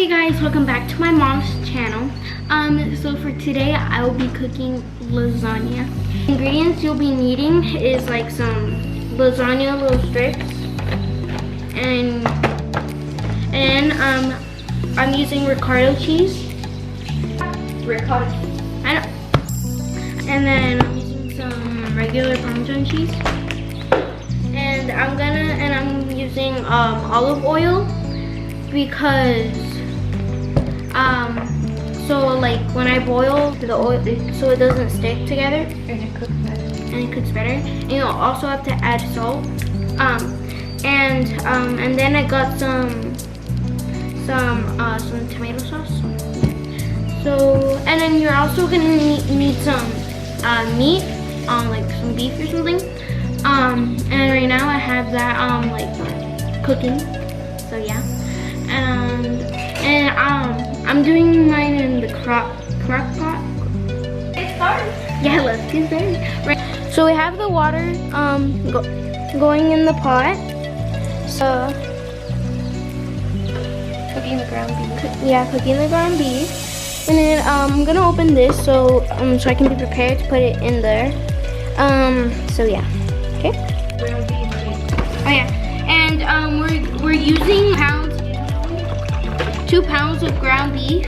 Hey guys, welcome back to my mom's channel. So for today I will be cooking lasagna. Ingredients you'll be needing is like some lasagna little strips, and I'm using ricotta cheese. Ricotta. I know. And then I'm using some regular Parmesan cheese. And I'm using olive oil because so like when I boil the oil so it doesn't stick together and it cooks better. And you also have to add salt. And then I got some tomato sauce. So, and then you're also gonna need some meat, like some beef or something. And right now I have that like cooking. So yeah. And I'm doing mine in the Crockpot. It started. Yeah, let's get started. Right. So we have the water going in the pot. So Cooking the ground beef. yeah, cooking the ground beef. And then I'm gonna open this so I can be prepared to put it in there. So yeah. Okay. Ground beef. Oh yeah. And we're using 2 pounds of ground beef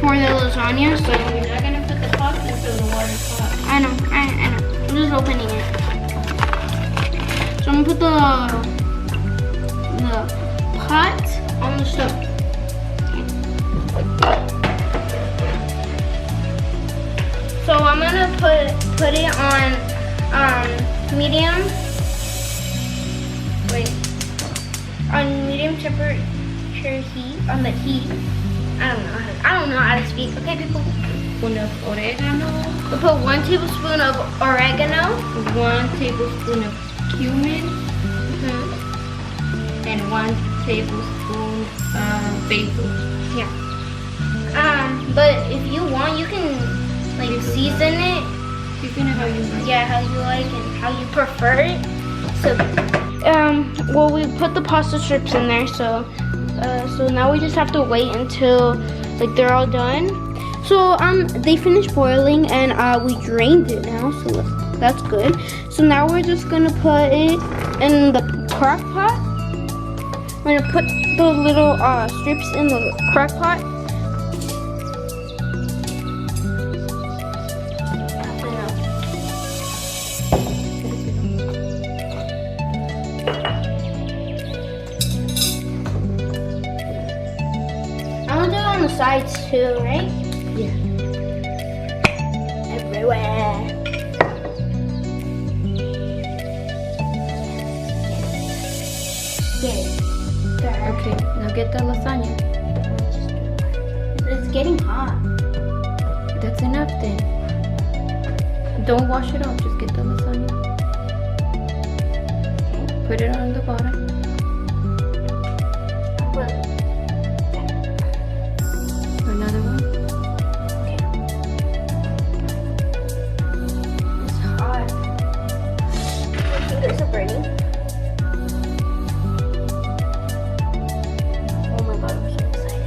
for the lasagna. So You're not gonna put the sauce until the water's hot. I know. I'm just opening it. So I'm gonna put the pot on the stove. So I'm gonna put it on medium. On medium temperature heat. On the heat. I don't know how to speak. Okay, people. Spoon of oregano. We put 1 tablespoon of oregano. 1 tablespoon of cumin. And 1 tablespoon of basil. Yeah. But if you want, you can like season it. Season it how you like. Yeah, how you like and how you prefer it. So, well, we put the pasta strips in there. So now we just have to wait until like they're all done. So they finished boiling and we drained it now. So that's good. So now we're just gonna put it in the crock pot. We're gonna put the little strips in the crock pot. I'm gonna do it on the sides too, right? Yeah. Everywhere. Get it. There. Okay, now get the lasagna. It's getting hot. That's enough then. Don't wash it off, just get the lasagna. Put it on the bottom. Another one. It's hot. My fingers are burning. Oh my god, I'm so excited.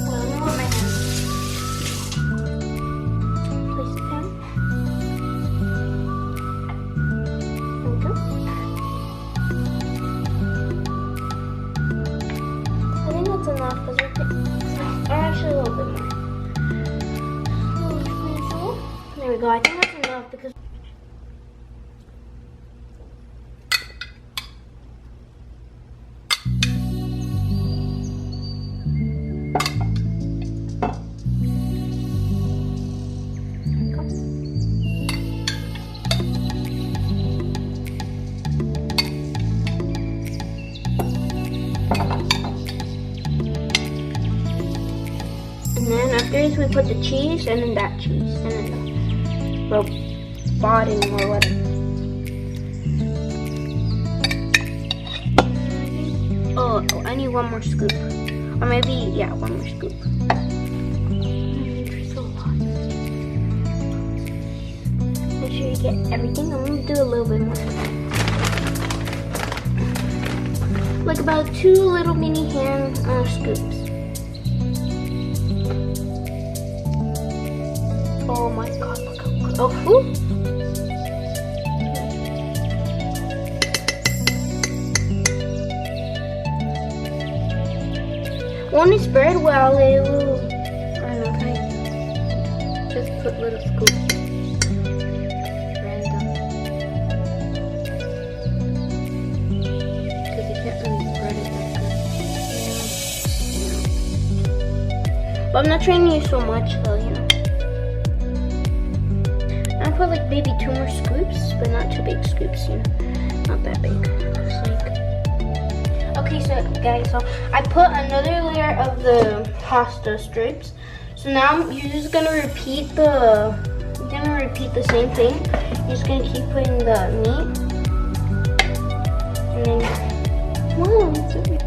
Well, I don't want my hands. Place it down. There we go. I think that's enough because or actually a little bit more. There we go. I think that's enough because and then after this we put the cheese and then that cheese and then the bottom or whatever. Oh, I need 1 more scoop. Or maybe, yeah, 1 more scoop. So hot. Make sure you get everything. I'm gonna do a little bit more. like about 2 little mini hand scoops. Oh my god, look how good. Oh, ooh. When it's spread well, it will, I don't know, Just put little scoops. Random. Because you can't really spread it like that. but I'm not trying to use so much though, you know. I put like maybe 2 more scoops, but not too big scoops, you know. Not that big. It's like, okay, so guys, so I put another layer of the pasta strips. So now you're just gonna repeat the same thing. You're just gonna keep putting the meat, and then wow, it's so good.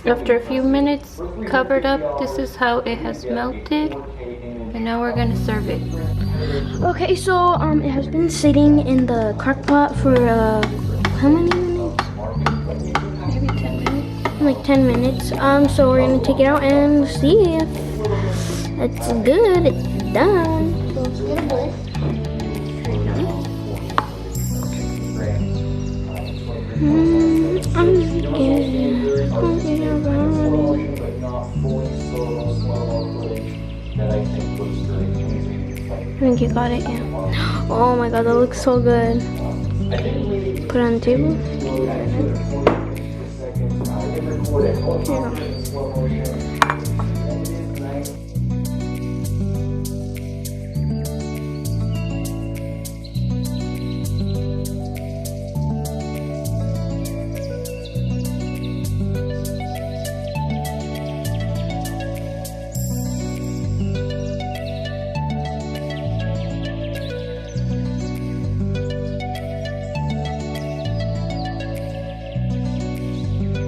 After a few minutes covered up, this is how it has melted. And now we're gonna serve it. Okay, so it has been sitting in the crock pot for how many minutes? Maybe 10 minutes. Like 10 minutes. So we're gonna take it out and see if it's good. It's done. So let's get a bowl. I think you got it, yeah. Oh my god, that looks so good. Put it on the table. Here you go.